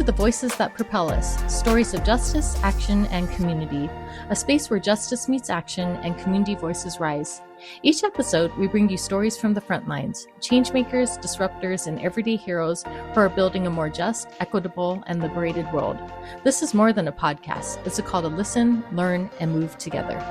the voices that propel us, stories of justice, action, and community. A space where justice meets action and community voices rise. Each episode, we bring you stories from the front lines, changemakers, disruptors, and everyday heroes who are building a more just, equitable, and liberated world. This is more than a podcast. It's a call to listen, learn, and move together.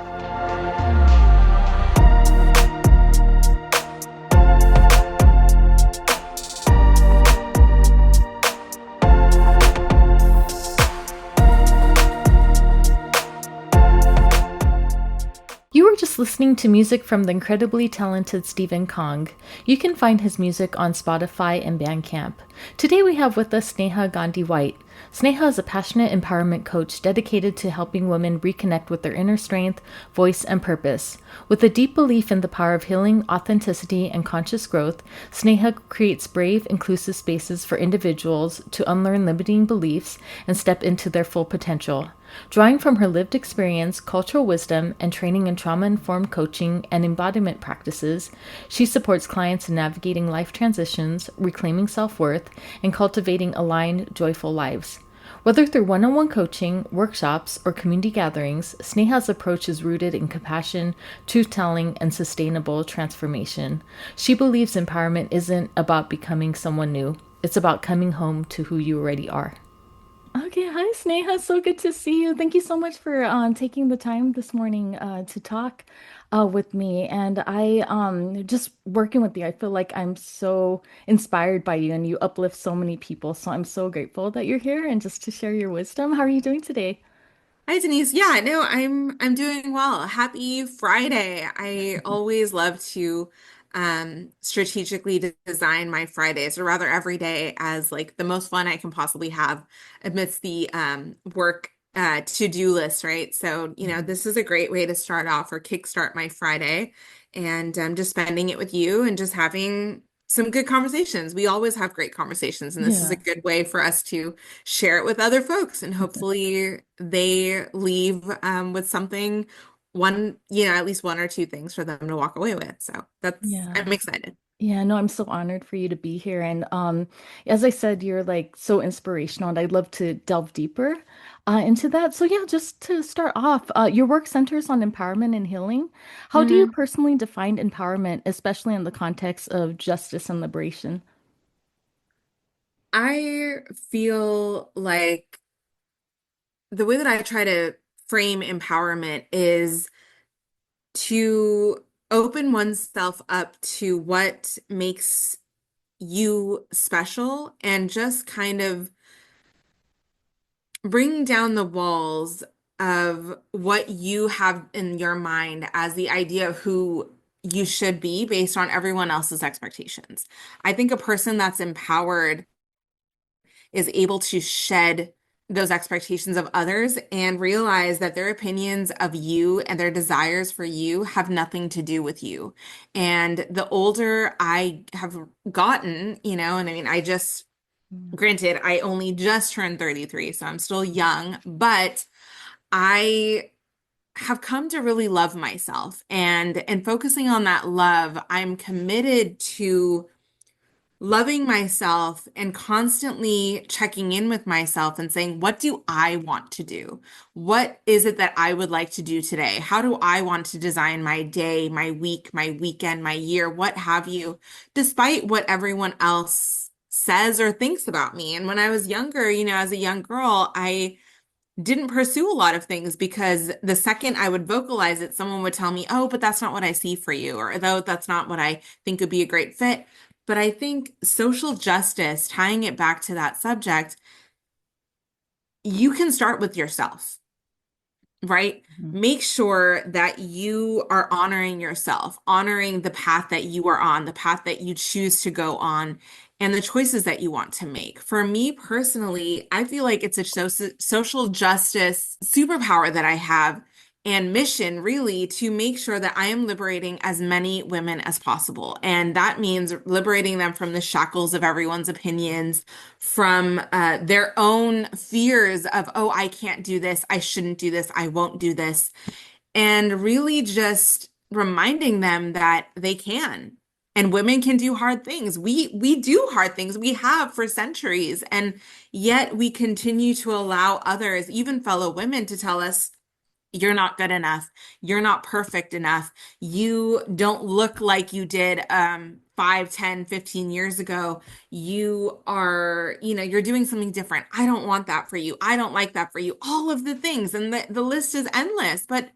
You were just listening to music from the incredibly talented Stephen Kong. You can find his music on Spotify and Bandcamp. Today we have with us Sneha Gandhi White. Sneha is a passionate empowerment coach dedicated to helping women reconnect with their inner strength, voice, and purpose. With a deep belief in the power of healing, authenticity, and conscious growth, Sneha creates brave, inclusive spaces for individuals to unlearn limiting beliefs and step into their full potential. Drawing from her lived experience, cultural wisdom, and training in trauma-informed coaching and embodiment practices, she supports clients in navigating life transitions, reclaiming self-worth, and cultivating aligned, joyful lives. Whether through one-on-one coaching, workshops, or community gatherings, Sneha's approach is rooted in compassion, truth-telling, and sustainable transformation. She believes empowerment isn't about becoming someone new. It's about coming home to who you already are. Okay, hi Sneha, so good to see you. Thank you so much for taking the time this morning to talk with me. And I just working with you, I feel like I'm so inspired by you and you uplift so many people. So I'm so grateful that you're here and just to share your wisdom. How are you doing today? Hi Denise. Yeah, no, I'm doing well. Happy Friday. I always love to strategically design my Fridays, or rather every day, as like the most fun I can possibly have amidst the work to-do list, right? So, this is a great way to start off or kickstart my Friday, and just spending it with you and just having some good conversations. We always have great conversations, and this is a Yeah. good way for us to share it with other folks, and hopefully they leave with something, at least one or two things for them to walk away with. So Yeah. I'm excited. Yeah, no, I'm so honored for you to be here. And as I said, you're like so inspirational, and I'd love to delve deeper into that. So yeah, just to start off, your work centers on empowerment and healing. How do you Mhm. personally define empowerment, especially in the context of justice and liberation? I feel like the way that I try to frame empowerment is to open oneself up to what makes you special and just kind of bring down the walls of what you have in your mind as the idea of who you should be based on everyone else's expectations. I think a person that's empowered is able to shed those expectations of others and realize that their opinions of you and their desires for you have nothing to do with you. And the older I have gotten, and I mean, Mm. granted, I only just turned 33, so I'm still young, but I have come to really love myself. And focusing on that love, I'm committed to loving myself and constantly checking in with myself and saying, what do I want to do? What is it that I would like to do today? How do I want to design my day, my week, my weekend, my year, what have you, despite what everyone else says or thinks about me? And when I was younger, as a young girl, I didn't pursue a lot of things because the second I would vocalize it, someone would tell me, oh, but that's not what I see for you, or though that's not what I think would be a great fit. But I think social justice, tying it back to that subject, you can start with yourself, right? Mhm. Make sure that you are honoring yourself, honoring the path that you are on, the path that you choose to go on, and the choices that you want to make. For me personally, I feel like it's a social justice superpower that I have and mission really to make sure that I am liberating as many women as possible. And that means liberating them from the shackles of everyone's opinions, from their own fears of, oh, I can't do this, I shouldn't do this, I won't do this, and really just reminding them that they can And women can do hard things. We do hard things. We have for centuries. And yet we continue to allow others, even fellow women, to tell us, you're not good enough. You're not perfect enough. You don't look like you did 5, 10, 15 years ago. You are, you're doing something different. I don't want that for you. I don't like that for you. All of the things. And the list is endless. But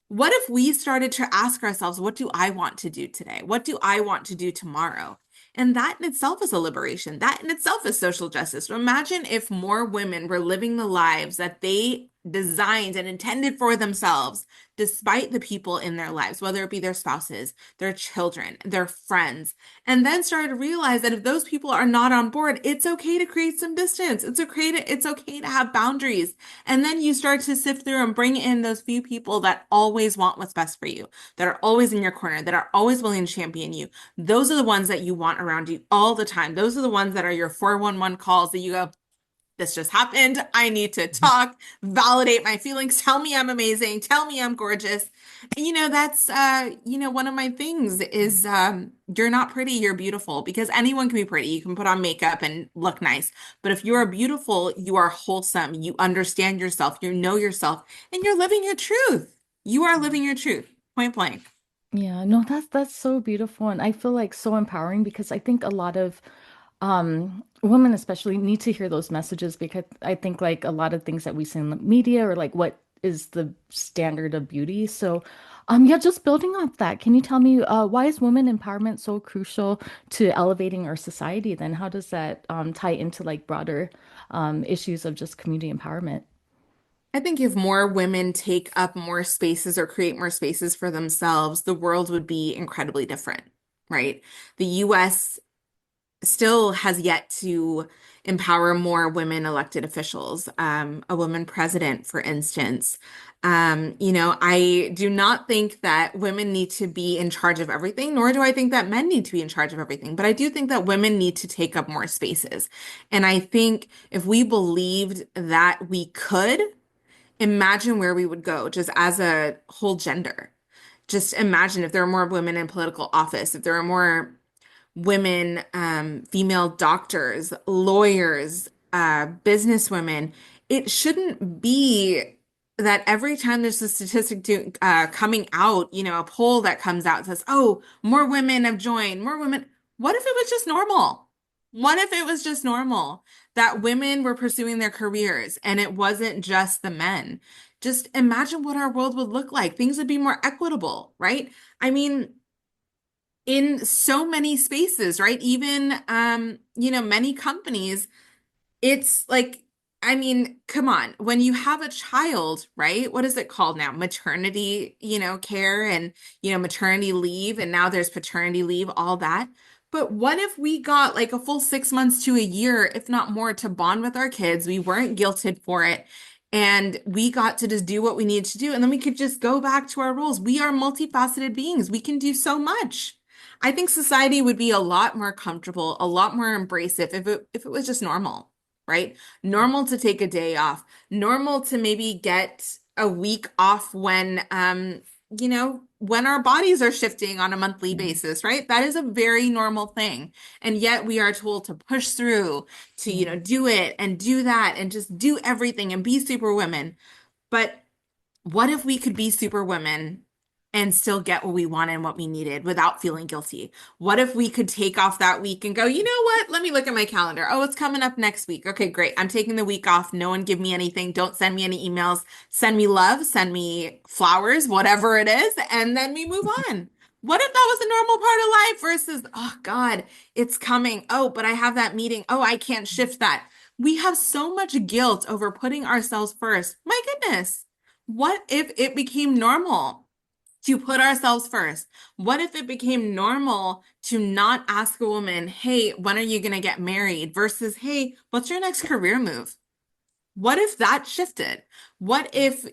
what if we started to ask ourselves, what do I want to do today? What do I want to do tomorrow? And that in itself is a liberation. That in itself is social justice. So imagine if more women were living the lives that they designed and intended for themselves, despite the people in their lives, whether it be their spouses, their children, their friends, and then started to realize that if those people are not on board, it's okay to create some distance. It's okay to have boundaries. And then you start to sift through and bring in those few people that always want what's best for you, that are always in your corner, that are always willing to champion you. Those are the ones that you want around you all the time. Those are the ones that are your 411 calls that you go, this just happened. I need to talk, validate my feelings, tell me I'm amazing, tell me I'm gorgeous. And that's one of my things is you're not pretty, you're beautiful because anyone can be pretty. You can put on makeup and look nice. But if you are beautiful, you are wholesome, you understand yourself, you know yourself, and you're living your truth. You are living your truth, point blank. Yeah, no, that's so beautiful, and I feel like so empowering because I think a lot of women especially need to hear those messages because I think like a lot of things that we see in the media or like what is the standard of beauty. So, yeah, just building off that, can you tell me why is women empowerment so crucial to elevating our society? Then how does that tie into like broader issues of just community empowerment? I think if more women take up more spaces or create more spaces for themselves, the world would be incredibly different, right? The US still has yet to empower more women elected officials, a woman president, for instance. I do not think that women need to be in charge of everything, nor do I think that men need to be in charge of everything. But I do think that women need to take up more spaces. And I think if we believed that we could, imagine where we would go just as a whole gender. Just imagine if there are more women in political office, if there are more women, female doctors, lawyers, businesswomen. It shouldn't be that every time there's a statistic coming out, a poll that comes out says, oh, more women have joined, more women. What if it was just normal? What if it was just normal that women were pursuing their careers and it wasn't just the men? Just imagine what our world would look like. Things would be more equitable, right? I mean, in so many spaces, right? Even many companies, it's like, I mean, come on, when you have a child, right? What is it called now? Maternity, care and maternity leave, and now there's paternity leave, all that. But what if we got like a full 6 months to a year, if not more, to bond with our kids? We weren't guilted for it. And we got to just do what we needed to do. And then we could just go back to our roles. We are multifaceted beings. We can do so much. I think society would be a lot more comfortable, a lot more embracive if it was just normal, right? Normal to take a day off, normal to maybe get a week off when our bodies are shifting on a monthly Yeah. basis, right? That is a very normal thing. And yet we are told to push through, to, Yeah. do it and do that and just do everything and be super women. But what if we could be super women and still get what we wanted and what we needed without feeling guilty? What if we could take off that week and go, you know what? Let me look at my calendar. Oh, it's coming up next week. Okay, great. I'm taking the week off. No one give me anything. Don't send me any emails. Send me love, send me flowers, whatever it is, and then we move on. What if that was a normal part of life versus, oh God, it's coming. Oh, but I have that meeting. Oh, I can't shift that. We have so much guilt over putting ourselves first. My goodness. What if it became normal to put ourselves first? What if it became normal to not ask a woman, hey, when are you going to get married? Versus, hey, what's your next career move? What if that shifted? What if,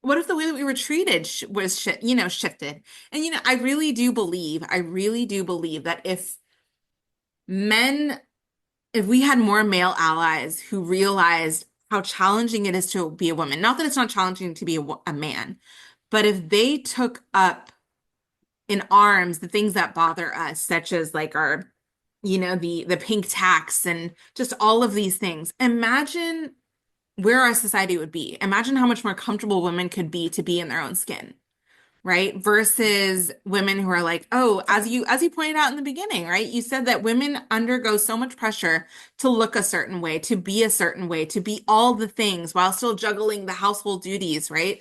what if the way that we were treated was, shifted? And, I really do believe that men if we had more male allies who realized how challenging it is to be a woman, not that it's not challenging to be a man, but if they took up in arms the things that bother us, such as like our, the pink tax and just all of these things. Imagine where our society would be. Imagine how much more comfortable women could be to be in their own skin, right? Versus women who are like, oh, as you pointed out in the beginning, right? You said that women undergo so much pressure to look a certain way, to be a certain way, to be all the things while still juggling the household duties, right?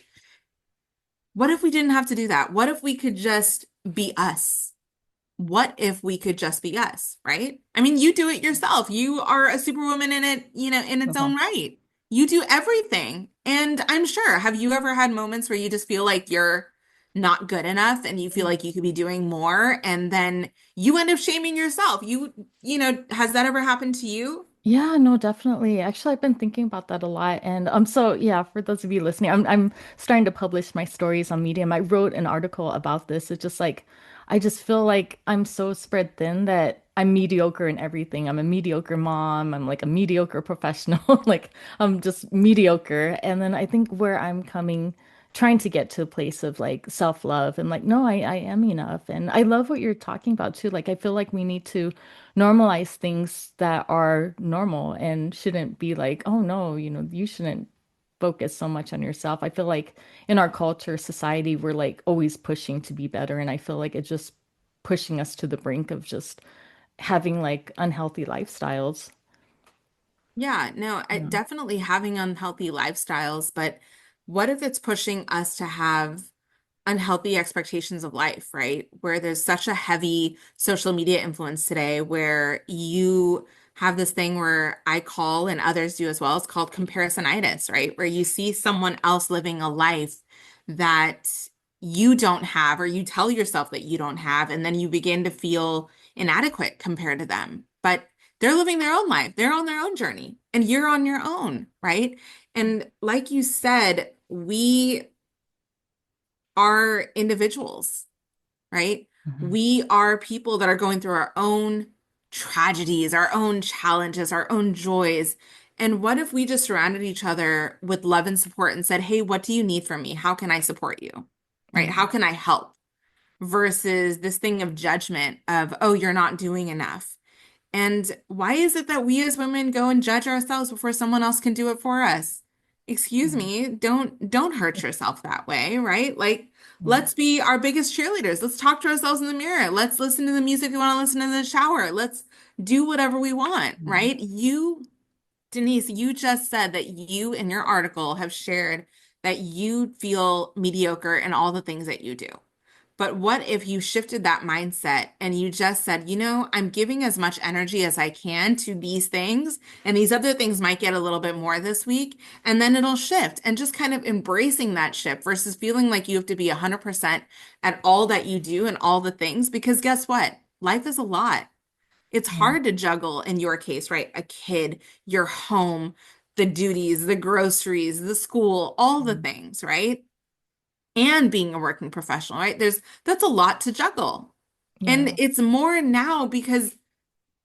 What if we didn't have to do that? What if we could just be us? What if we could just be us, right? I mean, you do it yourself. You are a superwoman in it, in its Uh-huh. own right. You do everything. And I'm sure, have you ever had moments where you just feel like you're not good enough and you feel like you could be doing more and then you end up shaming yourself? Has that ever happened to you? Yeah, no, definitely. Actually, I've been thinking about that a lot. And so yeah, for those of you listening, I'm starting to publish my stories on Medium. I wrote an article about this. It's just like I just feel like I'm so spread thin that I'm mediocre in everything. I'm a mediocre mom. I'm like a mediocre professional. Like I'm just mediocre. And then I think where I'm coming, trying to get to a place of like self-love and like, no, I am enough. And I love what you're talking about too. Like I feel like we need to normalize things that are normal and shouldn't be like, oh no, you shouldn't focus so much on yourself. I feel like in our culture, society, we're like always pushing to be better. And I feel like it's just pushing us to the brink of just having like unhealthy lifestyles. Yeah, no, Yeah. definitely having unhealthy lifestyles, but what if it's pushing us to have unhealthy expectations of life, right? Where there's such a heavy social media influence today, where you have this thing where I call and others do as well. It's called comparisonitis, right? Where you see someone else living a life that you don't have, or you tell yourself that you don't have, and then you begin to feel inadequate compared to them. But they're living their own life, they're on their own journey, and you're on your own, right? And like you said, we are individuals, right? Mhm. We are people that are going through our own tragedies, our own challenges, our own joys. And what if we just surrounded each other with love and support and said, hey, what do you need from me? How can I support you? Right? Yeah. How can I help? Versus this thing of judgment of, oh, you're not doing enough. And why is it that we as women go and judge ourselves before someone else can do it for us? Excuse Yeah. me, don't hurt yourself that way, right? Like, Yeah. let's be our biggest cheerleaders. Let's talk to ourselves in the mirror. Let's listen to the music we want to listen to in the shower. Let's do whatever we want, Yeah. right? Denise, you just said that you in your article have shared that you feel mediocre in all the things that you do. But what if you shifted that mindset and you just said, I'm giving as much energy as I can to these things, and these other things might get a little bit more this week, and then it'll shift, and just kind of embracing that shift versus feeling like you have to be 100% at all that you do and all the things, because guess what? Life is a lot. It's Yeah. hard to juggle in your case, right? A kid, your home, the duties, the groceries, the school, all the things, right? And being a working professional, right? That's a lot to juggle. And Yeah. it's more now because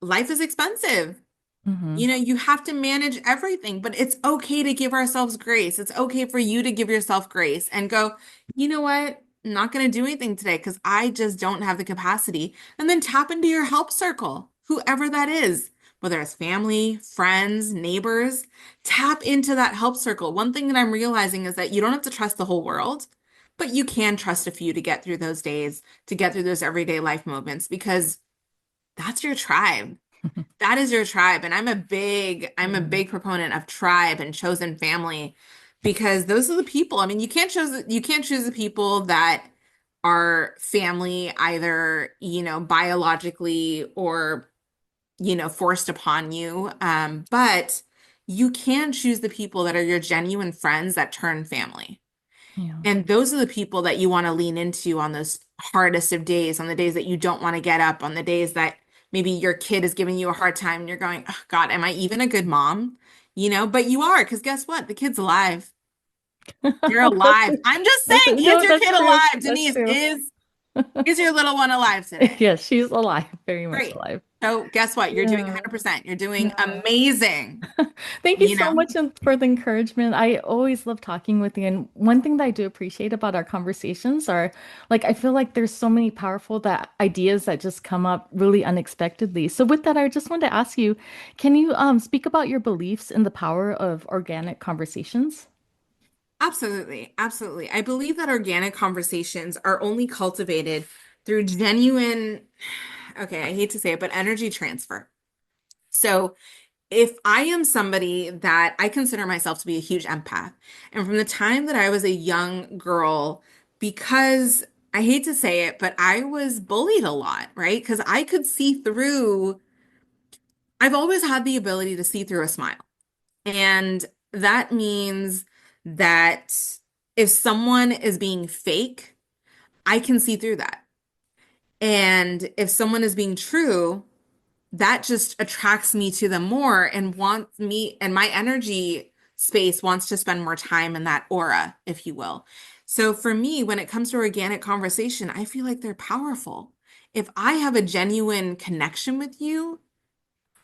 life is expensive. Hmm. You have to manage everything, but it's okay to give ourselves grace. It's okay for you to give yourself grace and go, you know what? I'm not going to do anything today because I just don't have the capacity. And then tap into your help circle, whoever that is, whether it's family, friends, neighbors, tap into that help circle. One thing that I'm realizing is that you don't have to trust the whole world, but you can trust a few to get through those days, to get through those everyday life moments, because that's your tribe. That is your tribe. And I'm a Yeah. big proponent of tribe and chosen family, because those are the people. I mean, you can't choose the people that are family either, biologically or, forced upon you. But you can choose the people that are your genuine friends that turn family. Yeah. And those are the people that you want to lean into on those hardest of days, on the days that you don't want to get up, on the days that maybe your kid is giving you a hard time and you're going, oh, God, am I even a good mom? But you are, because guess what? The kid's alive. They're That's alive. I'm just that's saying, is no, your that's kid true. alive? That's Denise, true. is your little one alive today? Yes, she's alive, very much Great. alive. So guess what? You're doing Yeah. 100%. You're doing Yeah. amazing, Thank you you so know? much for the encouragement. I always love talking with you. And one thing that I do appreciate about our conversations are like, I feel like there's so many powerful that ideas that just come up really unexpectedly. So with that, I just wanted to ask you, can you speak about your beliefs in the power of organic conversations? Absolutely. Absolutely. I believe that organic conversations are only cultivated through genuine, okay, I hate to say it, but energy transfer. So if I am somebody that I consider myself to be a huge empath, and from the time that I was a young girl, because I hate to say it, but I was bullied a lot, right? Because I could see through, I've always had the ability to see through a smile. And that means that if someone is being fake, I can see through that. And if someone is being true, that just attracts me to them more and wants me and my energy space wants to spend more time in that aura, if you will. So for me, when it comes to organic conversation, I feel like they're powerful. If I have a genuine connection with you,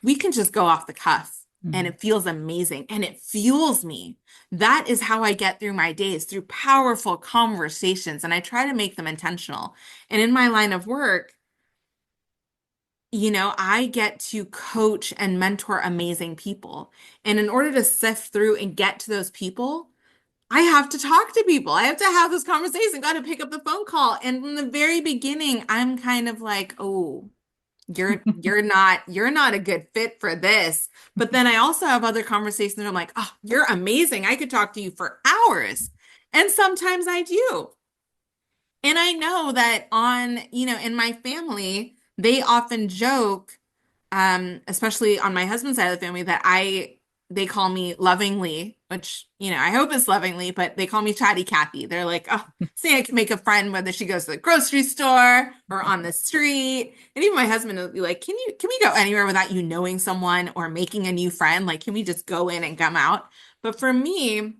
we can just go off the cuff and Mhm. it feels amazing and it fuels me. That is how I get through my days, through powerful conversations, and I try to make them intentional. And in my line of work, I get to coach and mentor amazing people. And in order to sift through and get to those people, I have to talk to people. I have to have this conversation, got to pick up the phone call. And from the very beginning, I'm kind of like, "Oh, you're not a good fit for this." But then I also have other conversations where I'm like, "Oh, you're amazing. I could talk to you for hours." And sometimes I do. And I know that in my family, they often joke, especially on my husband's side of the family, that they call me lovingly, which, I hope is lovingly, but they call me Chatty Cathy. They're like, oh, say I can make a friend whether she goes to the grocery store or on the street. And even my husband will be like, can we go anywhere without you knowing someone or making a new friend? Like, can we just go in and come out? But for me,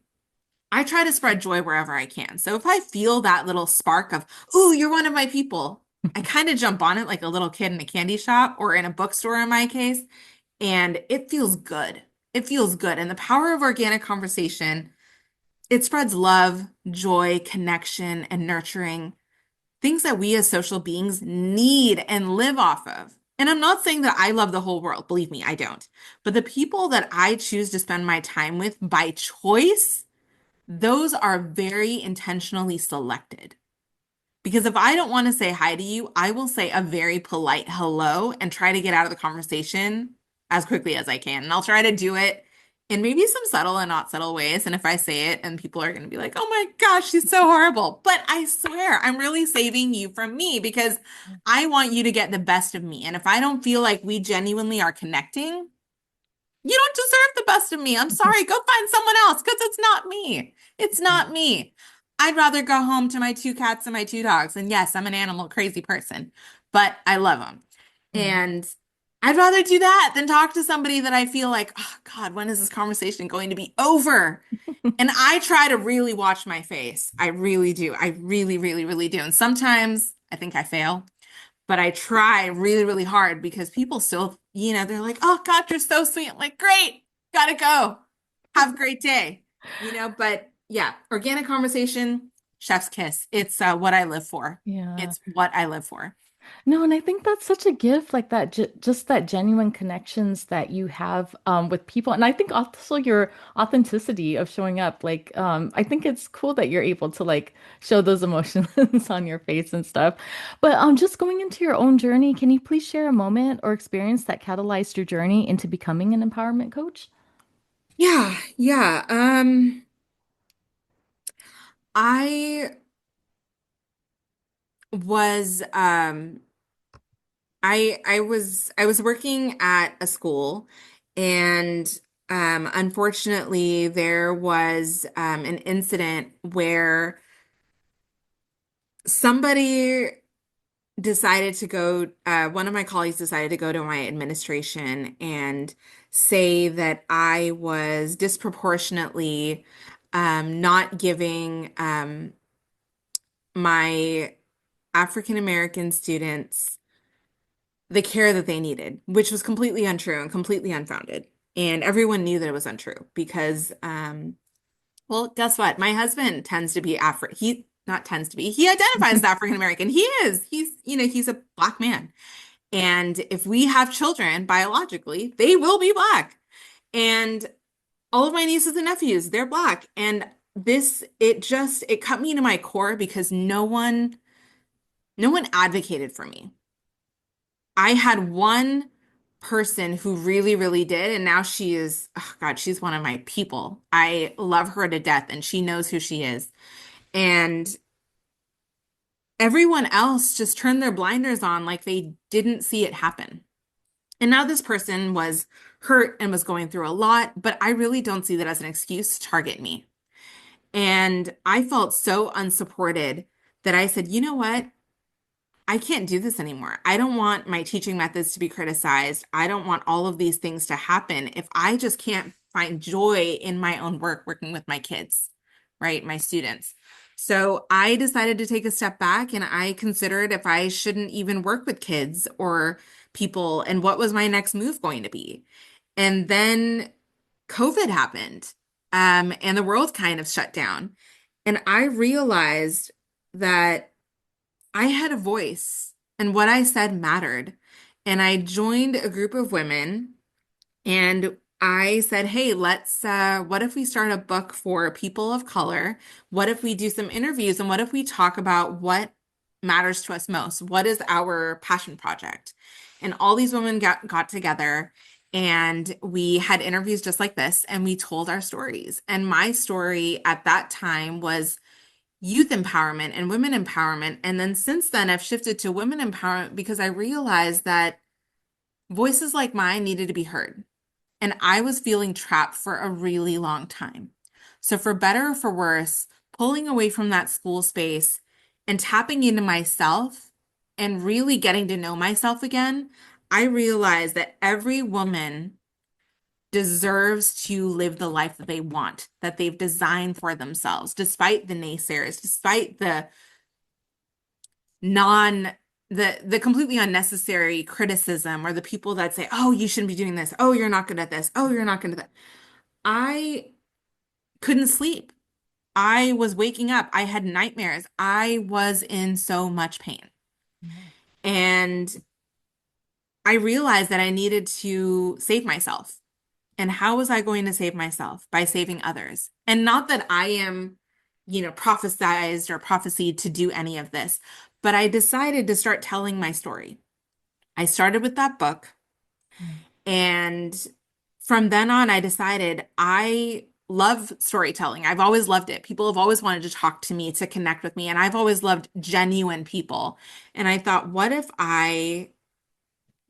I try to spread joy wherever I can. So if I feel that little spark of, ooh, you're one of my people, I kind of jump on it like a little kid in a candy shop or in a bookstore in my case, and it feels good. It feels good. And the power of organic conversation, it spreads love, joy, connection, and nurturing, things that we as social beings need and live off of. And I'm not saying that I love the whole world. Believe me, I don't. But the people that I choose to spend my time with by choice, those are very intentionally selected. Because if I don't want to say hi to you, I will say a very polite hello and try to get out of the conversation as quickly as I can. And I'll try to do it in maybe some subtle and not subtle ways. And if I say it and people are going to be like, oh my gosh, she's so horrible. But I swear, I'm really saving you from me because I want you to get the best of me. And if I don't feel like we genuinely are connecting, you don't deserve the best of me. I'm sorry. Go find someone else because it's not me. It's not me. I'd rather go home to my two cats and my two dogs. And yes, I'm an animal crazy person, but I love them. Yeah. And I'd rather do that than talk to somebody that I feel like, oh God, when is this conversation going to be over? And I try to really watch my face. I really do. I really, really, really do. And sometimes I think I fail, but I try really, really hard because people still, they're like, oh God, you're so sweet. I'm like, great, gotta go. Have a great day. But yeah, organic conversation, chef's kiss. It's what I live for. Yeah. It's what I live for. No, and I think that's such a gift, like that, just that genuine connections that you have with people. And I think also your authenticity of showing up, like, I think it's cool that you're able to like show those emotions on your face and stuff. But just going into your own journey, can you please share a moment or experience that catalyzed your journey into becoming an empowerment coach? Yeah, yeah. I was I was working at a school, and unfortunately there was an incident where somebody decided to go, one of my colleagues decided to go to my administration and say that I was disproportionately not giving my African American students the care that they needed, which was completely untrue and completely unfounded. And everyone knew that it was untrue because, well, guess what? My husband tends to be he not tends to be, he identifies as African American. He is. He's a black man. And if we have children biologically, they will be black. And all of my nieces and nephews, they're black. And it cut me to my core because no one advocated for me. I had one person who really, really did, and now she is, oh God, she's one of my people. I love her to death, and she knows who she is. And everyone else just turned their blinders on like they didn't see it happen. And now this person was hurt and was going through a lot, but I really don't see that as an excuse to target me. And I felt so unsupported that I said, you know what? I can't do this anymore. I don't want my teaching methods to be criticized. I don't want all of these things to happen if I just can't find joy in my own work working with my kids, right? My students. So I decided to take a step back and I considered if I shouldn't even work with kids or people and what was my next move going to be. And then COVID happened, and the world kind of shut down. And I realized that I had a voice and what I said mattered. And I joined a group of women and I said, hey, what if we start a book for people of color? What if we do some interviews and what if we talk about what matters to us most? What is our passion project? And all these women got together and we had interviews just like this and we told our stories. And my story at that time was youth empowerment and women empowerment. And then since then, I've shifted to women empowerment because I realized that voices like mine needed to be heard. And I was feeling trapped for a really long time. So, for better or for worse, pulling away from that school space and tapping into myself and really getting to know myself again, I realized that every woman deserves to live the life that they want, that they've designed for themselves, despite the naysayers, despite non the completely unnecessary criticism or the people that say, "Oh, you shouldn't be doing this. Oh, you're not good at this. Oh, you're not good at that." I couldn't sleep. I was waking up. I had nightmares. I was in so much pain. And I realized that I needed to save myself. And how was I going to save myself? By saving others. And not that I am, prophesized or prophesied to do any of this, but I decided to start telling my story. I started with that book. And from then on, I decided I love storytelling. I've always loved it. People have always wanted to talk to me, to connect with me. And I've always loved genuine people. And I thought, what if I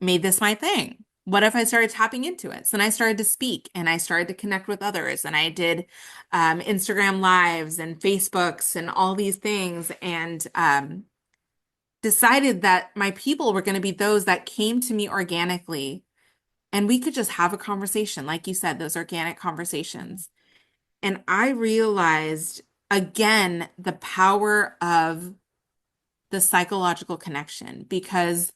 made this my thing? What if I started tapping into it? So then I started to speak and I started to connect with others. And I did Instagram lives and Facebooks and all these things. And decided that my people were going to be those that came to me organically and we could just have a conversation, like you said, those organic conversations. And I realized again the power of the psychological connection because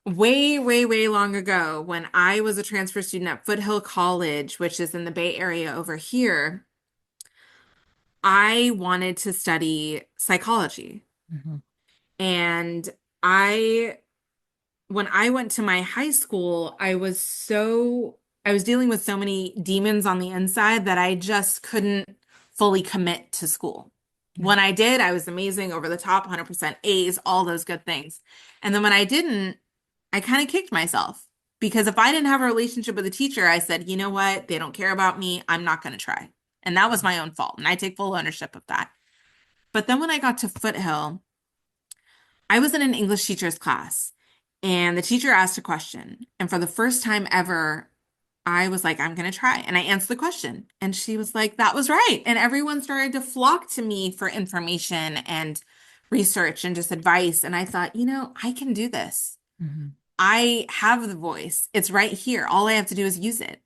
way, way, way long ago, when I was a transfer student at Foothill College, which is in the Bay Area over here, I wanted to study psychology. Mhm. And I when I went to my high school, I was dealing with so many demons on the inside that I just couldn't fully commit to school. Yeah. When I did, I was amazing, over the top, 100% A's, all those good things. And then when I didn't, I kind of kicked myself because if I didn't have a relationship with a teacher, I said, you know what? They don't care about me. I'm not going to try. And that was my own fault. And I take full ownership of that. But then when I got to Foothill, I was in an English teacher's class and the teacher asked a question. And for the first time ever, I was like, I'm going to try. And I answered the question. And she was like, that was right. And everyone started to flock to me for information and research and just advice. And I thought, I can do this. Mhm. I have the voice. It's right here. All I have to do is use it.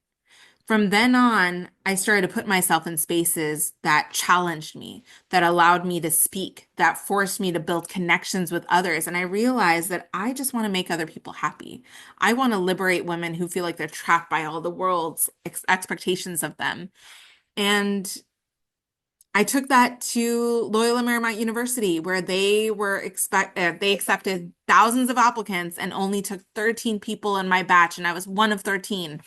From then on, I started to put myself in spaces that challenged me, that allowed me to speak, that forced me to build connections with others. And I realized that I just want to make other people happy. I want to liberate women who feel like they're trapped by all the world's expectations of them. And I took that to Loyola Marymount University, where they accepted thousands of applicants and only took 13 people in my batch, and I was one of 13.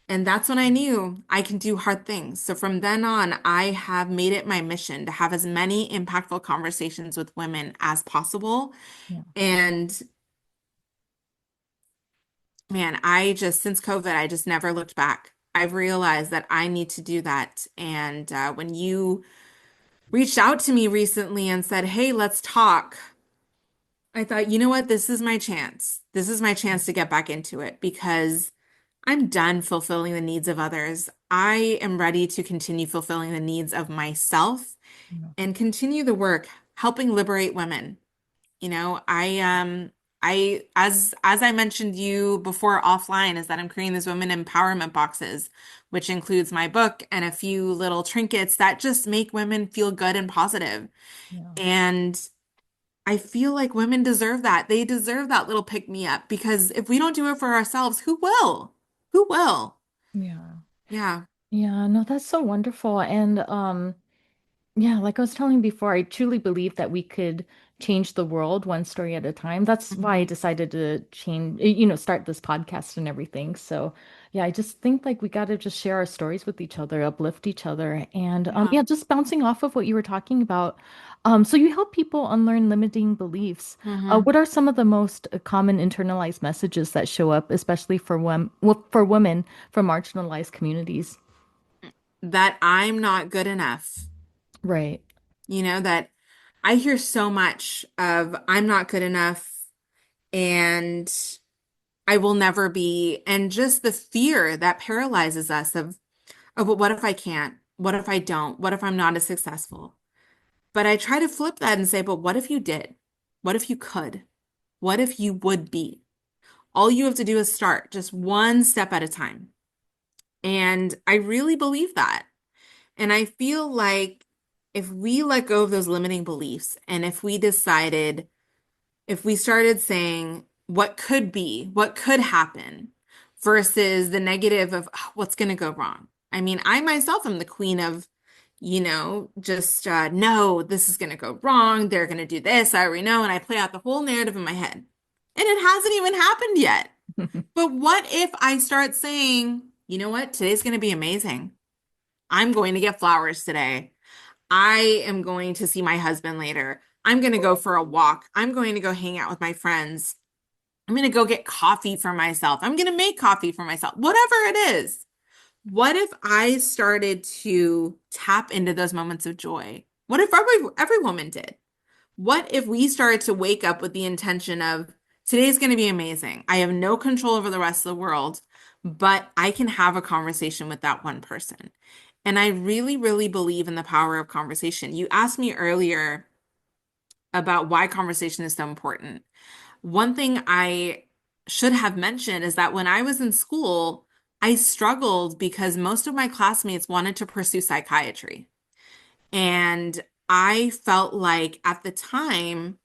And that's when I knew I can do hard things. So from then on, I have made it my mission to have as many impactful conversations with women as possible. Yeah. And man, since COVID, I just never looked back. I've realized that I need to do that. And when you reached out to me recently and said, "Hey, let's talk," I thought, you know what? This is my chance. This is my chance to get back into it because I'm done fulfilling the needs of others. I am ready to continue fulfilling the needs of myself Yeah. and continue the work helping liberate women. I as I mentioned you before offline is that I'm creating these women empowerment boxes, which includes my book and a few little trinkets that just make women feel good and positive. Yeah. And I feel like women deserve that. They deserve that little pick me up because if we don't do it for ourselves, who will? Who will? Yeah. Yeah. Yeah, no, that's so wonderful. And yeah, like I was telling you before, I truly believe that we could change the world one story at a time. That's why I Mhm. decided to start this podcast and everything. So, yeah, I just think like we got to just share our stories with each other, uplift each other. And Yeah. yeah, just bouncing off of what you were talking about. So you help people unlearn limiting beliefs. hmm What are some of the most common internalized messages that show up, especially for women from marginalized communities? That I'm not good enough. Right. That I hear so much of I'm not good enough and I will never be, and just the fear that paralyzes us of well, what if I can't? What if I don't? What if I'm not as successful? But I try to flip that and say, but what if you did? What if you could? What if you would be? All you have to do is start just one step at a time. And I really believe that. And I feel like if we let go of those limiting beliefs and if we started saying what could be, what could happen versus the negative of "Oh, what's going to go wrong." I mean, I myself am the queen of, just no, this is going to go wrong. They're going to do this. I already know. And I play out the whole narrative in my head. And it hasn't even happened yet. But what if I start saying, you know what? Today's going to be amazing. I'm going to get flowers today. I am going to see my husband later. I'm going to go for a walk. I'm going to go hang out with my friends. I'm going to go get coffee for myself. I'm going to make coffee for myself. Whatever it is. What if I started to tap into those moments of joy? What if every woman did? What if we started to wake up with the intention of today's going to be amazing? I have no control over the rest of the world, but I can have a conversation with that one person. And I really, really believe in the power of conversation. You asked me earlier about why conversation is so important. One thing I should have mentioned is that when I was in school, I struggled because most of my classmates wanted to pursue psychiatry. And I felt like at the time,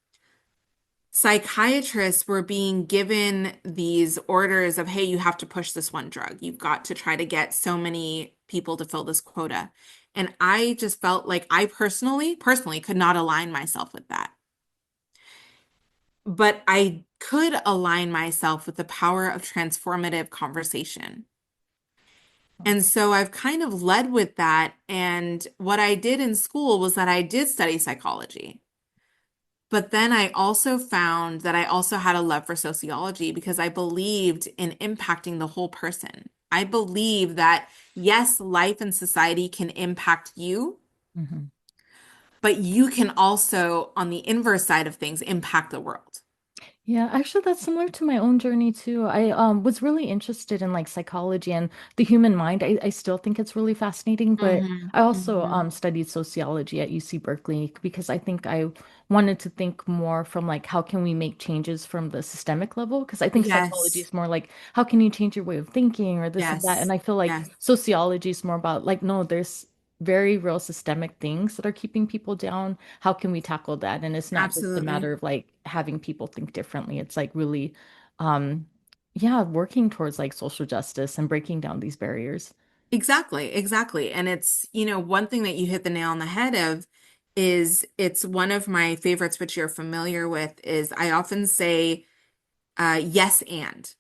psychiatrists were being given these orders of, hey, you have to push this one drug. You've got to try to get so many people to fill this quota. And I just felt like I personally could not align myself with that. But I could align myself with the power of transformative conversation. And so I've kind of led with that. And what I did in school was that I did study psychology. But then I also found that I also had a love for sociology because I believed in impacting the whole person. I believe that, yes, life and society can impact you, Mhm. but you can also, on the inverse side of things, impact the world. Yeah, actually, that's similar to my own journey too. I was really interested in like psychology and the human mind. I still think it's really fascinating, but Hmm. I also Hmm. studied sociology at UC Berkeley because I think I wanted to think more from like how can we make changes from the systemic level? Because I think psychology Yes, is more like how can you change your way of thinking or this and that. And yes, I feel like yes, sociology is more about like no, there's very real systemic things that are keeping people down. How can we tackle that? And it's not just a matter absolutely. of like having people think differently. It's like really, um, yeah, working towards like social justice and breaking down these barriers. Exactly, exactly. And it's, one thing that you hit the nail on the head of is it's one of my favorites, which you're familiar with, is I often say, yes, and,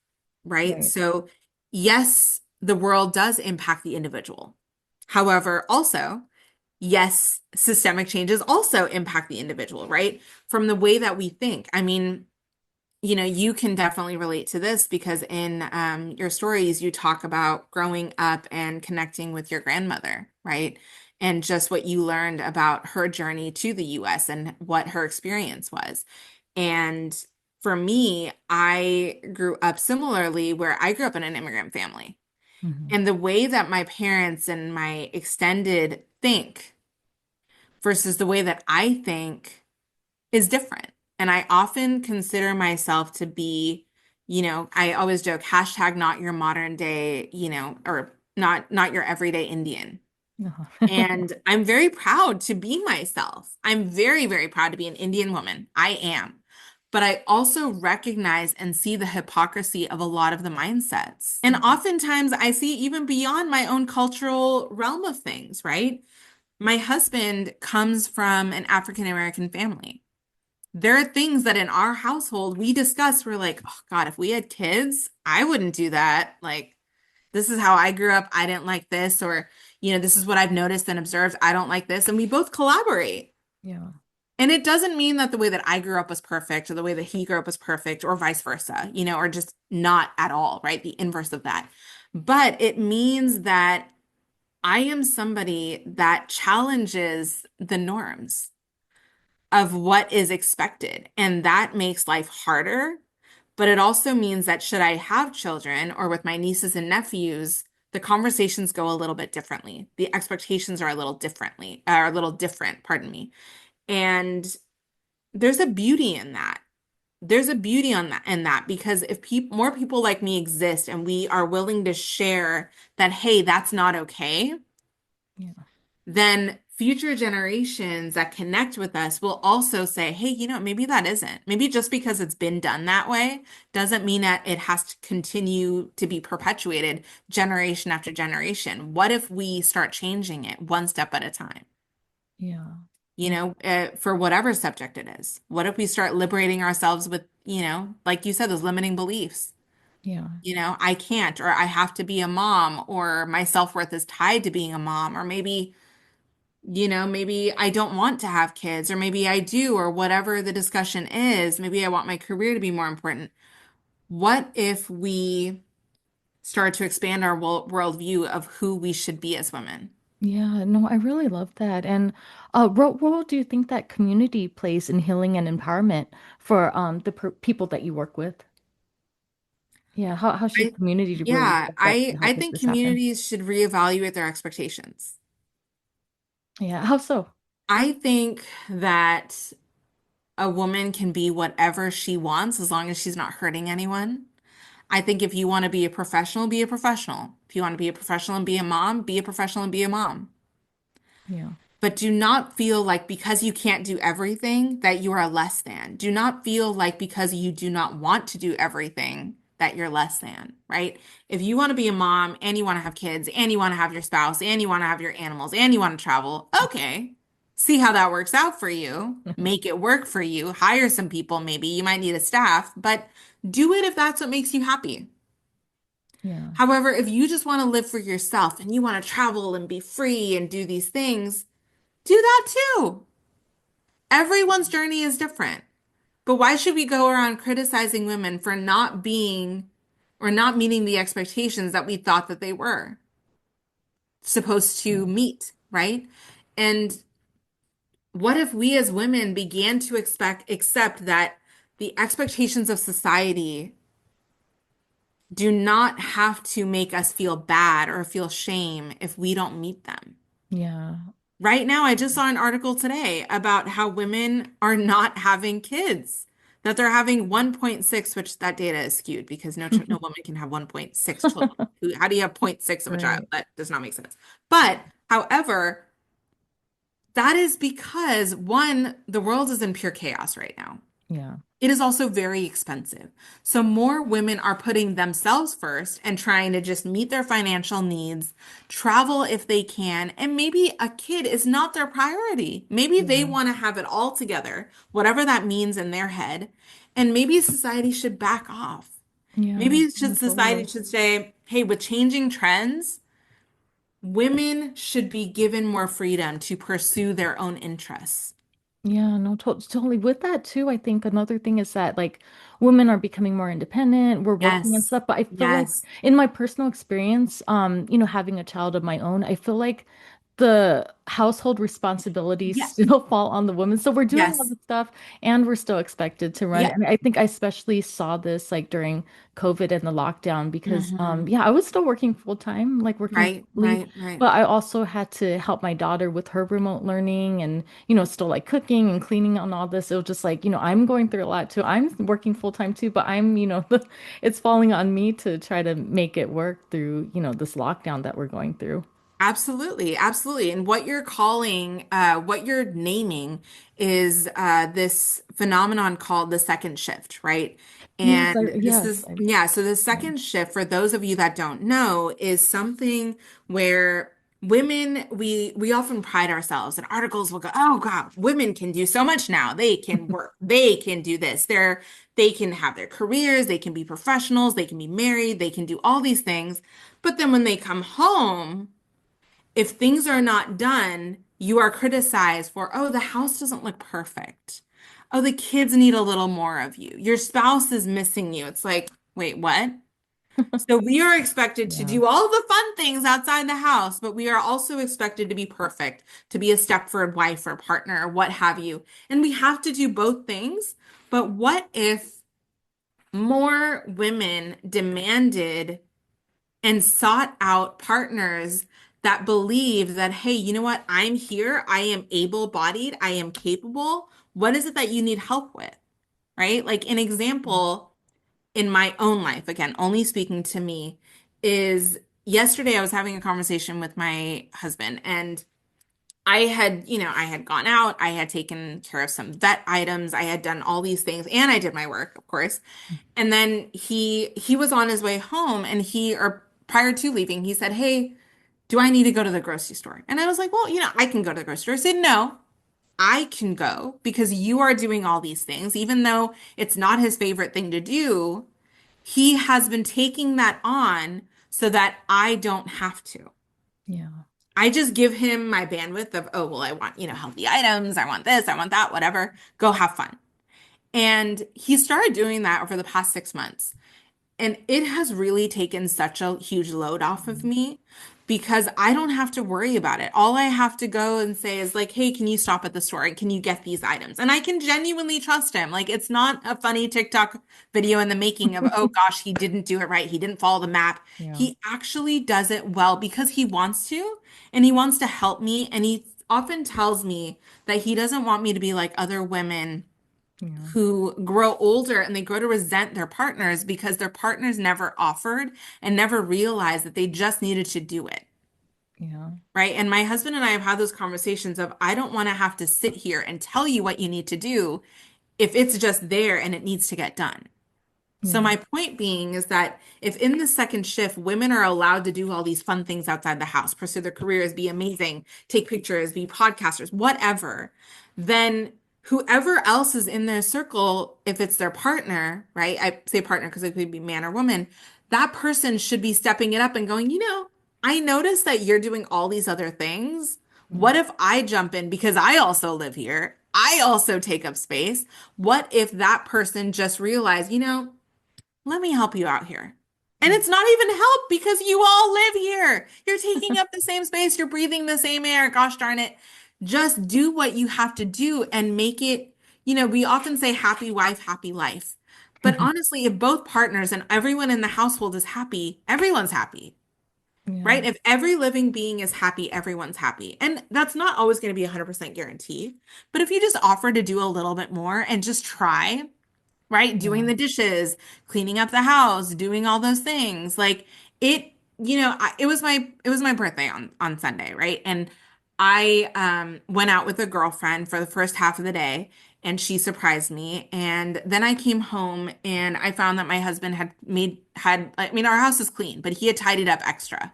right? Right. So, yes, the world does impact the individual. However, also, yes, systemic changes also impact the individual, right? From the way that we think. I mean, you can definitely relate to this because in your stories, you talk about growing up and connecting with your grandmother, right? And just what you learned about her journey to the US and what her experience was. And for me, I grew up similarly where I grew up in an immigrant family. Hmm. And the way that my parents and my extended think versus the way that I think is different. And I often consider myself to be, I always joke, hashtag not your modern day, or not your everyday Indian. And I'm very proud to be myself. I'm very, very proud to be an Indian woman. I am. But I also recognize and see the hypocrisy of a lot of the mindsets. And oftentimes I see even beyond my own cultural realm of things, right? My husband comes from an African American family. There are things that in our household we discuss. We're like, oh God, if we had kids, I wouldn't do that. Like, this is how I grew up. I didn't like this, or, this is what I've noticed and observed. I don't like this. And we both collaborate. Yeah. And it doesn't mean that the way that I grew up was perfect or the way that he grew up was perfect or vice versa, or just not at all, right? The inverse of that. But it means that I am somebody that challenges the norms of what is expected. And that makes life harder. But it also means that should I have children or with my nieces and nephews, the conversations go a little bit differently. The expectations are a little different, pardon me. And there's a beauty in that. There's a beauty on that in that because if more people like me exist and we are willing to share that, hey, that's not okay, Yeah. then future generations that connect with us will also say, hey, maybe that isn't. Maybe just because it's been done that way doesn't mean that it has to continue to be perpetuated generation after generation. What if we start changing it one step at a time? Yeah. For whatever subject it is. What if we start liberating ourselves with, like you said, those limiting beliefs? Yeah. I can't, or I have to be a mom, or my self-worth is tied to being a mom, or maybe I don't want to have kids, or maybe I do, or whatever the discussion is. Maybe I want my career to be more important. What if we start to expand our worldview of who we should be as women? Yeah. No, I really love that. And what role do you think that community plays in healing and empowerment for the per people that you work with? Yeah. How should I, community really yeah, step up to I help make think this happen? communities should reevaluate their expectations. Yeah. How so? I think that a woman can be whatever she wants as long as she's not hurting anyone. I think if you want to be a professional, be a professional. If you want to be a professional and be a mom, be a professional and be a mom. Yeah. But do not feel like because you can't do everything that you are less than. Do not feel like because you do not want to do everything that you're less than, right? If you want to be a mom and you want to have kids and you want to have your spouse and you want to have your animals and you want to travel, okay. See how that works out for you. Make it work for you. Hire some people, maybe. You might need a staff, but do it if that's what makes you happy. Yeah. However, if you just want to live for yourself and you want to travel and be free and do these things, do that too. Everyone's journey is different. But why should we go around criticizing women for not being or not meeting the expectations that we thought that they were supposed to Yeah. meet, right? And what if we as women began to accept that the expectations of society do not have to make us feel bad or feel shame if we don't meet them. Yeah. Right now, I just saw an article today about how women are not having kids, that they're having 1.6, which that data is skewed because no woman can have 1.6 children. How do you have zero point 0.6 of a child? Right. That does not make sense. But however, that is because one, the world is in pure chaos right now. Yeah. It is also very expensive. So more women are putting themselves first and trying to just meet their financial needs, travel if they can, and maybe a kid is not their priority. Maybe they Yeah. want to have it all together, whatever that means in their head. And maybe society should back off. Yeah. Maybe No, society totally. should say, hey, with changing trends, women should be given more freedom to pursue their own interests. Yeah, no, totally. With that too, I think another thing is that like women are becoming more independent, we're working and Yes. stuff, but I feel like Yes. in my personal experience, having a child of my own, I feel like the household responsibilities Yes. still fall on the women. So we're doing all Yes. the stuff and we're still expected to run. Yeah. And I think I especially saw this like during COVID and the lockdown because Hmm. yeah, I was still working full time, like working Right, remotely, right, right. but I also had to help my daughter with her remote learning and still like cooking and cleaning and all this. It was just like, I'm going through a lot too. I'm working full time too, but it's falling on me to try to make it work through, this lockdown that we're going through. Absolutely, absolutely. And what you're naming is this phenomenon called the second shift, right? Yes, And this yes, is, yeah, so the yeah, second shift, for those of you that don't know, is something where women, we often pride ourselves, and articles will go, oh God, women can do so much now. They can work, they can do this. They can have their careers, they can be professionals, they can be married, they can do all these things. But then when they come home, if things are not done, you are criticized for, oh, the house doesn't look perfect. Oh, the kids need a little more of you. Your spouse is missing you. It's like, wait, what? So we are expected to yeah, do all the fun things outside the house, but we are also expected to be perfect, to be a Stepford wife or partner or what have you. And we have to do both things. But what if more women demanded and sought out partners that believe that, hey, you know what? I'm here. I am able-bodied. I am capable. What is it that you need help with? Right? Like an example in my own life, again, only speaking to me, is yesterday I was having a conversation with my husband and I had gone out, I had taken care of some vet items, I had done all these things, and I did my work, of course. And then he was on his way home and or prior to leaving, he said, "Hey, do I need to go to the grocery store?" And I was like, "Well, I can go to the grocery store." I said, "No, I can go because you are doing all these things, even though it's not his favorite thing to do. He has been taking that on so that I don't have to." yeah, I just give him my bandwidth of, oh, well, I want, healthy items. I want this, I want that, whatever. Go have fun. And he started doing that over the past 6 months. And it has really taken such a huge load off of me because I don't have to worry about it. All I have to go and say is like, hey, can you stop at the store and can you get these items? And I can genuinely trust him. Like it's not a funny TikTok video in the making of, oh gosh, he didn't do it right. He didn't follow the map. yeah, He actually does it well because he wants to and he wants to help me. And he often tells me that he doesn't want me to be like other women yeah, who grow older and they grow to resent their partners because their partners never offered and never realized that they just needed to do it. yeah, Right. And my husband and I have had those conversations of, I don't want to have to sit here and tell you what you need to do if it's just there and it needs to get done. So yeah, my point being is that if in the second shift, women are allowed to do all these fun things outside the house, pursue their careers, be amazing, take pictures, be podcasters, whatever, then whoever else is in their circle, if it's their partner, right? I say partner because it could be man or woman, that person should be stepping it up and going, I noticed that you're doing all these other things. yeah, What if I jump in because I also live here? I also take up space. What if that person just realized, let me help you out here. And yeah, it's not even help because you all live here. You're taking up the same space, you're breathing the same air. Gosh darn it. Just do what you have to do and make it, we often say happy wife, happy life. But honestly, if both partners and everyone in the household is happy, everyone's happy, Yeah. right? If every living being is happy, everyone's happy. And that's not always going to be 100% guarantee. But if you just offer to do a little bit more and just try, right? Doing Yeah. the dishes, cleaning up the house, doing all those things. Like it, it was my birthday on Sunday, right? And I went out with a girlfriend for the first half of the day and she surprised me. And then I came home and I found that my husband I mean, our house is clean, but he had tidied up extra.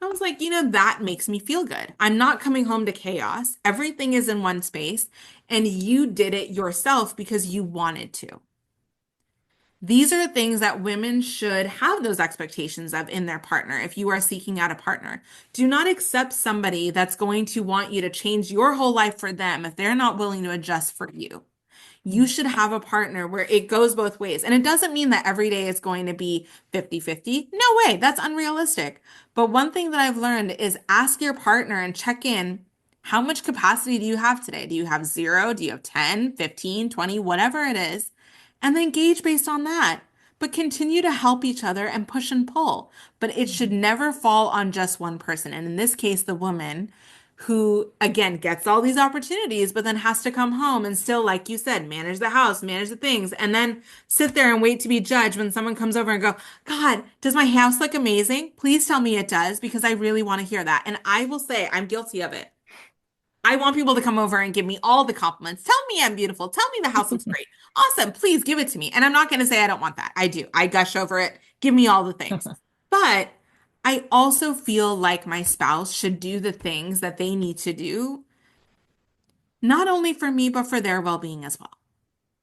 I was like, that makes me feel good. I'm not coming home to chaos. Everything is in one space, and you did it yourself because you wanted to. These are things that women should have those expectations of in their partner if you are seeking out a partner. Do not accept somebody that's going to want you to change your whole life for them if they're not willing to adjust for you. You should have a partner where it goes both ways. And it doesn't mean that every day is going to be 50-50. No way, that's unrealistic. But one thing that I've learned is ask your partner and check in. How much capacity do you have today? Do you have zero? Do you have 10, 15, 20, whatever it is? And then gauge based on that. But continue to help each other and push and pull. But it should never fall on just one person. And in this case, the woman who again gets all these opportunities, but then has to come home and still, like you said, manage the house, manage the things, and then sit there and wait to be judged when someone comes over and go, God, does my house look amazing? Please tell me it does because I really want to hear that. And I will say I'm guilty of it. I want people to come over and give me all the compliments. Tell me I'm beautiful. Tell me the house looks great. Awesome. Please give it to me. And I'm not going to say I don't want that. I do. I gush over it. Give me all the things. But I also feel like my spouse should do the things that they need to do, not only for me, but for their well-being as well,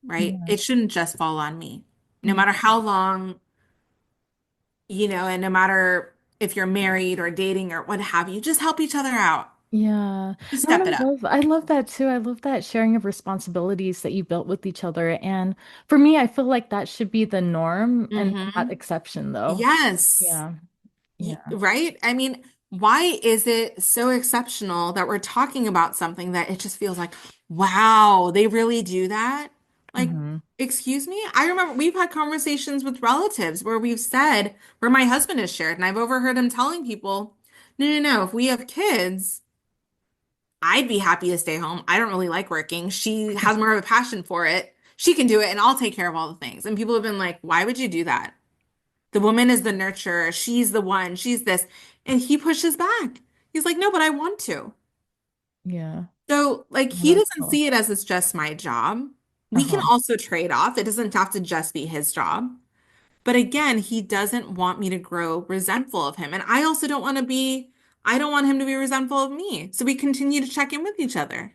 right? Yeah. It shouldn't just fall on me. No Yeah. matter how long, and no matter if you're married or dating or what have you, just help each other out. Yeah. Just No, and step it up. I love that too. I love that sharing of responsibilities that you built with each other. And for me, I feel like that should be the norm and not Hmm. exception though. Yes. Yeah. Yeah. Right? I mean, why is it so exceptional that we're talking about something that it just feels like, wow, they really do that? Like, Hmm. excuse me? I remember we've had conversations with relatives where we've said, where my husband has shared, and I've overheard him telling people, no, no, no, if we have kids, I'd be happy to stay home. I don't really like working. She has more of a passion for it. She can do it, and I'll take care of all the things. And people have been like, why would you do that? The woman is the nurturer. She's the one. She's this. And he pushes back. He's like, no, but I want to. Yeah. So, like, Well, he that's doesn't cool. see it as it's just my job. We can Uh-huh. also trade off. It doesn't have to just be his job. But again, he doesn't want me to grow resentful of him. And I don't want him to be resentful of me. So we continue to check in with each other.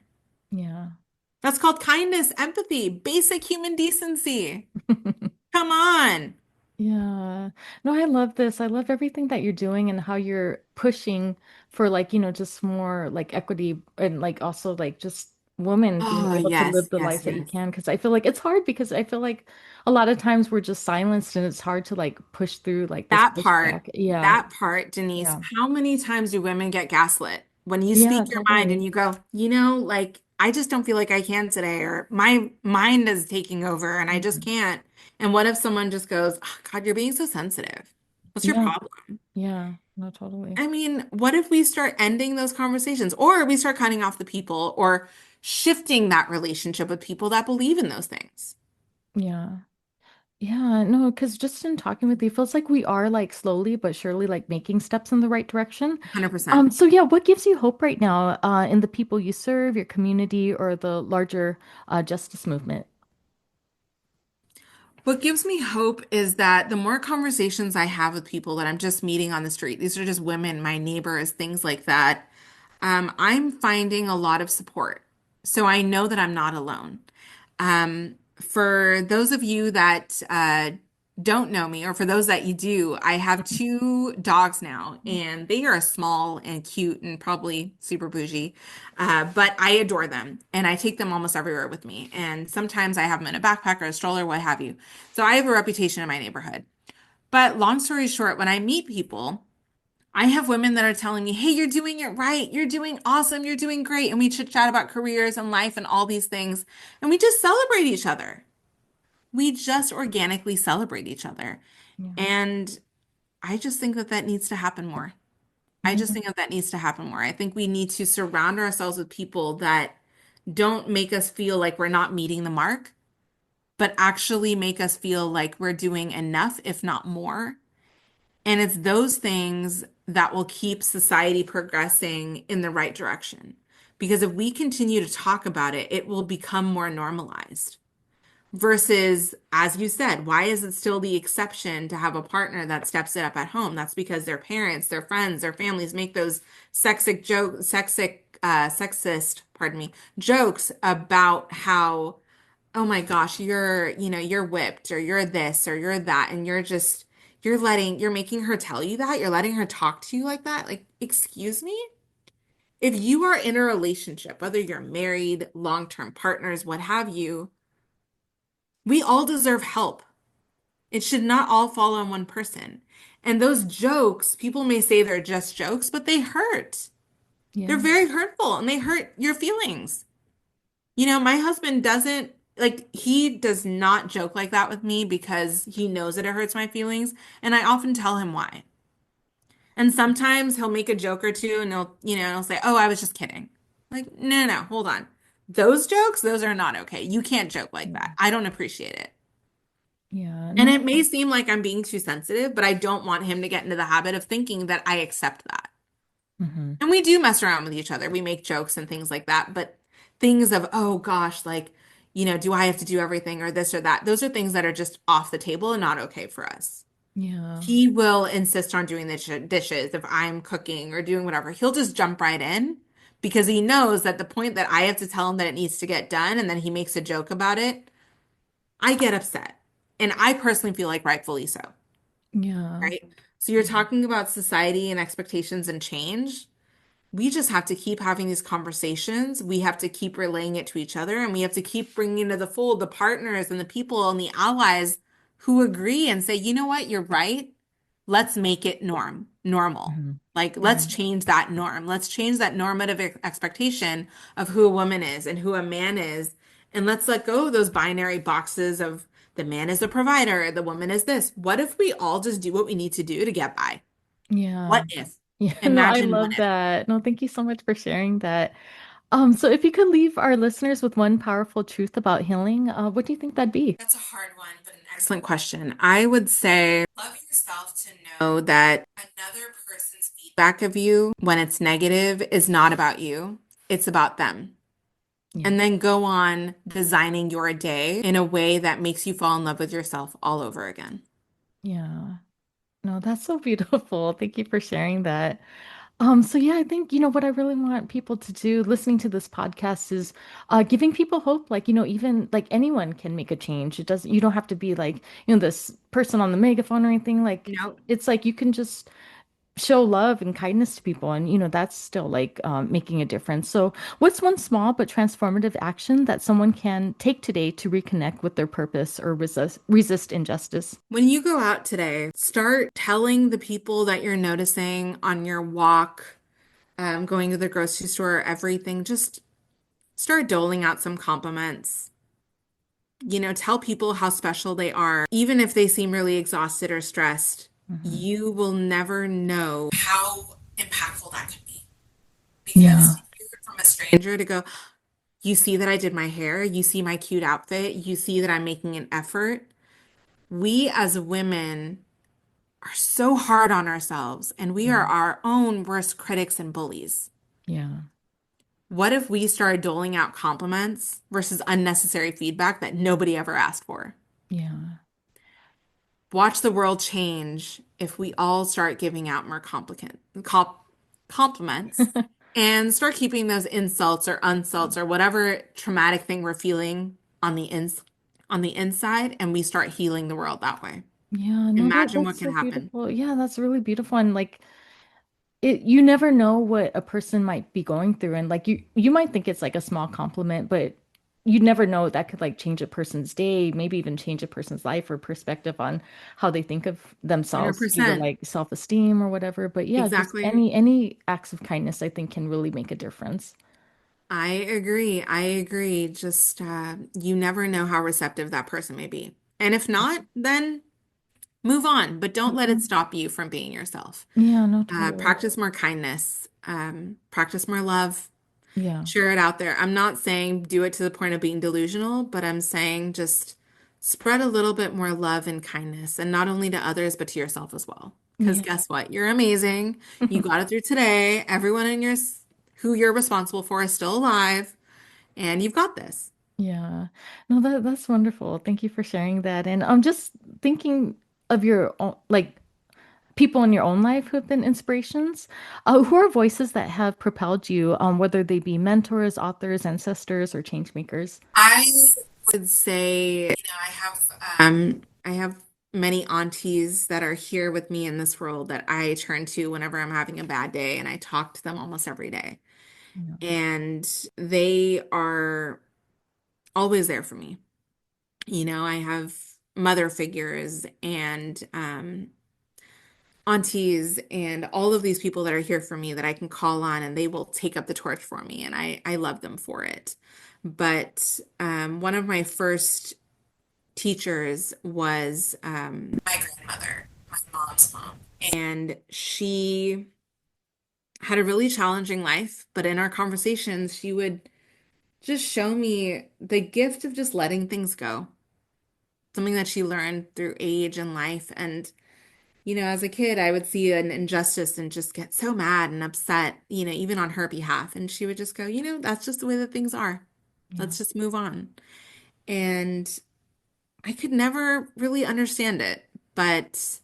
Yeah. That's called kindness, empathy, basic human decency. Come on. Yeah. No, I love this. I love everything that you're doing and how you're pushing for like, just more like equity and like also like just women being Oh, able to live yes, the yes, lives that you yes. can. Because I feel like it's hard because I feel like a lot of times we're just silenced and it's hard to like push through like this That part, pushback. Yeah. that part, Denise, Yeah. how many times do women get gaslit when you Yeah, speak your mind and totally. you go, like, I just don't feel like I can today, or my mind is taking over and I just Mhm. can't. And what if someone just goes, oh, God, you're being so sensitive. What's your Yeah. problem? Yeah. No, totally. I mean, what if we start ending those conversations or we start cutting off the people or shifting that relationship with people that believe in those things? Yeah. Yeah, no, because just in talking with you, it feels like we are like slowly but surely like making steps in the right direction. 100%. So yeah, what gives you hope right now, in the people you serve, your community, or the larger justice movement? What gives me hope is that the more conversations I have with people that I'm just meeting on the street, these are just women, my neighbors, things like that, I'm finding a lot of support. So I know that I'm not alone. For those of you that don't know me, or for those that you do, I have two dogs now, and they are small and cute and probably super bougie, but I adore them, and I take them almost everywhere with me. And sometimes I have them in a backpack or a stroller, what have you. So I have a reputation in my neighborhood. But long story short, when I meet people, I have women that are telling me, hey, you're doing it right. You're doing awesome. You're doing great. And we chit chat about careers and life and all these things. And we just celebrate each other. We just organically celebrate each other. Yeah. And I just think that that needs to happen more. I just Yeah. think that that needs to happen more. I think we need to surround ourselves with people that don't make us feel like we're not meeting the mark, but actually make us feel like we're doing enough, if not more. And it's those things that will keep society progressing in the right direction. Because if we continue to talk about it, it will become more normalized. Versus, as you said, why is it still the exception to have a partner that steps it up at home? That's because their parents, their friends, their families make those sexist, pardon me, jokes about how, oh my gosh, you're whipped or you're this or you're that, and you're making her tell you that, you're letting her talk to you like that. Like, excuse me? If you are in a relationship, whether you're married, long-term partners, what have you, we all deserve help. It should not all fall on one person. And those jokes, people may say they're just jokes, but they hurt. They're Yeah. very hurtful and they hurt your feelings. My husband doesn't like, he does not joke like that with me because he knows that it hurts my feelings. And I often tell him why. And sometimes he'll make a joke or two and he'll say, oh, I was just kidding. Like, no, no, no, hold on. Those jokes, those are not okay. You can't joke like Yeah. that. I don't appreciate it. Yeah. And No. it may seem like I'm being too sensitive, but I don't want him to get into the habit of thinking that I accept that. Hmm. And we do mess around with each other. We make jokes and things like that, but things of, oh gosh, like, do I have to do everything or this or that? Those are things that are just off the table and not okay for us. Yeah. He will insist on doing the dishes if I'm cooking or doing whatever. He'll just jump right in because he knows that the point that I have to tell him that it needs to get done and then he makes a joke about it, I get upset. And I personally feel like rightfully so. Yeah. Right? So you're talking about society and expectations and change. We just have to keep having these conversations. We have to keep relaying it to each other, and we have to keep bringing into the fold the partners and the people and the allies who agree and say, you know what, you're right. Let's make it normal. Hmm. Like, let's Yeah. change that norm. Let's change that normative expectation of who a woman is and who a man is. And let's let go of those binary boxes of the man is the provider, the woman is this. What if we all just do what we need to do to get by? Yeah. What if? Yeah. No, I Imagine what love if. that. No, thank you so much for sharing that. So if you could leave our listeners with one powerful truth about healing, what do you think that'd be? That's a hard one, but an excellent question. I would say love yourself to know that another person's feedback of you when it's negative is not about you, it's about them. Yeah. And then go on designing your day in a way that makes you fall in love with yourself all over again. Yeah. No, that's so beautiful. Thank you for sharing that. So yeah, I think, what I really want people to do listening to this podcast is giving people hope. Like, even like anyone can make a change. You don't have to be like, this person on the megaphone or anything. Like, Nope. it's like you can just show love and kindness to people. And, that's still like making a difference. So, what's one small but transformative action that someone can take today to reconnect with their purpose or resist injustice? When you go out today, start telling the people that you're noticing on your walk, going to the grocery store, everything. Just start doling out some compliments. Tell people how special they are. Even if they seem really exhausted or stressed, Hmm. you will never know how impactful that could be. Because Yeah. to hear it from a stranger to go, you see that I did my hair, you see my cute outfit, you see that I'm making an effort. We as women are so hard on ourselves and we are Yeah. our own worst critics and bullies. Yeah. What if we started doling out compliments versus unnecessary feedback that nobody ever asked for? Yeah. Watch the world change if we all start giving out more compliments and start keeping those insults or unsults or whatever traumatic thing we're feeling on the inside, and we start healing the world that way. Yeah, no, Imagine what that's can so happen. beautiful. Yeah, that's really beautiful. And like you never know what a person might be going through. And like you might think it's like a small compliment, but you never know, that could like change a person's day, maybe even change a person's life or perspective on how they think of themselves due to 100%. like self-esteem or whatever. But yeah, just Exactly. any acts of kindness I think can really make a difference. I agree. I agree. Just you never know how receptive that person may be. And if not, then move on, but don't let it Mhm. stop you from being yourself. Yeah, no, totally. Practice more kindness, practice more love, Yeah. share it out there. I'm not saying do it to the point of being delusional, but I'm saying just spread a little bit more love and kindness, and not only to others, but to yourself as well. Because Yeah. guess what? You're amazing. You got it through today. Everyone in your who you're responsible for is still alive, and you've got this. Yeah. No, that's wonderful. Thank you for sharing that. And I'm just thinking of your own, like people in your own life who have been inspirations. Who are voices that have propelled you, whether they be mentors, authors, ancestors, or change makers? I would say, I have many aunties that are here with me in this world that I turn to whenever I'm having a bad day, and I talk to them almost every day. Yeah. And they are always there for me. I have mother figures and aunties and all of these people that are here for me that I can call on, and they will take up the torch for me, and I love them for it. But one of my first teachers was my grandmother, my mom's mom. And she had a really challenging life, but in our conversations, she would just show me the gift of just letting things go, something that she learned through age and life. And, as a kid, I would see an injustice and just get so mad and upset, even on her behalf. And she would just go, that's just the way that things are. Yeah. Let's just move on. And I could never really understand it. But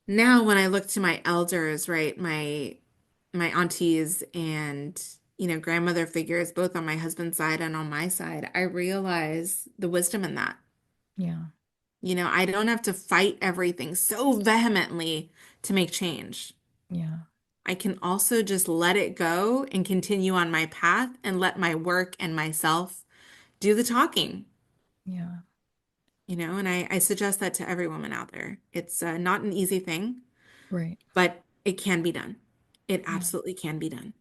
now when I look to my elders, right, my aunties and grandmother figures both on my husband's side and on my side, I realize the wisdom in that. Yeah. I don't have to fight everything so vehemently to make change. Yeah. I can also just let it go and continue on my path and let my work and myself do the talking, Yeah. and I suggest that to every woman out there. It's not an easy thing, Right. but it can be done. It Yeah. absolutely can be done.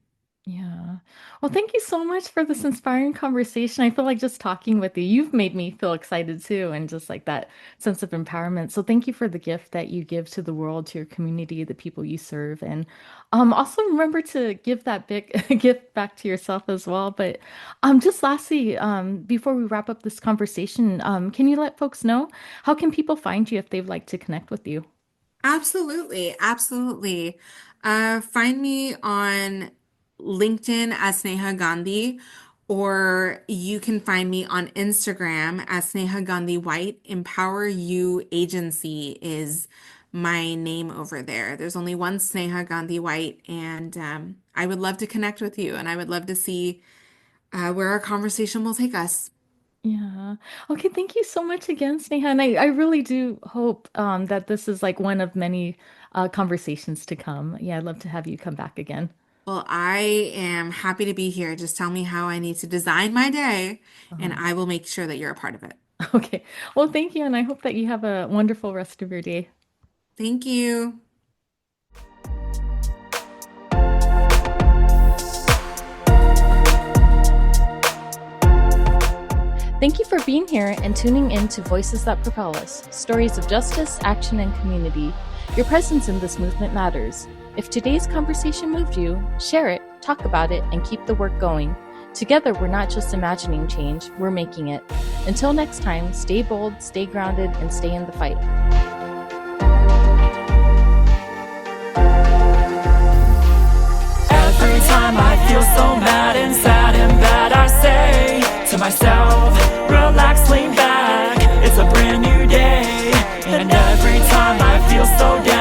Yeah. Well, thank you so much for this inspiring conversation. I feel like just talking with you, you've made me feel excited too, and just like that sense of empowerment. So thank you for the gift that you give to the world, to your community, the people you serve. And also remember to give that big gift back to yourself as well. But just lastly, before we wrap up this conversation, can you let folks know how can people find you if they'd like to connect with you? Absolutely, absolutely. Find me on LinkedIn as Sneha Gandhi, or you can find me on Instagram as Sneha Gandhi White. Empower You Agency is my name over there. There's only one Sneha Gandhi White, and I would love to connect with you, and I would love to see where our conversation will take us. Yeah. Okay, thank you so much again, Sneha. And I really do hope that this is like one of many conversations to come. Yeah, I'd love to have you come back again. Well, I am happy to be here. Just tell me how I need to design my day, and Uh-huh. I will make sure that you're a part of it. Okay. Well, thank you, and I hope that you have a wonderful rest of your day. Thank you. Thank you for being here and tuning in to Voices That Propel Us, stories of justice, action, and community. Your presence in this movement matters. If today's conversation moved you, share it, talk about it, and keep the work going. Together, we're not just imagining change, we're making it. Until next time, stay bold, stay grounded, and stay in the fight. Every time I feel so mad and sad and bad, I say to myself, relax, lean back, it's a brand new day. And every time I feel so down,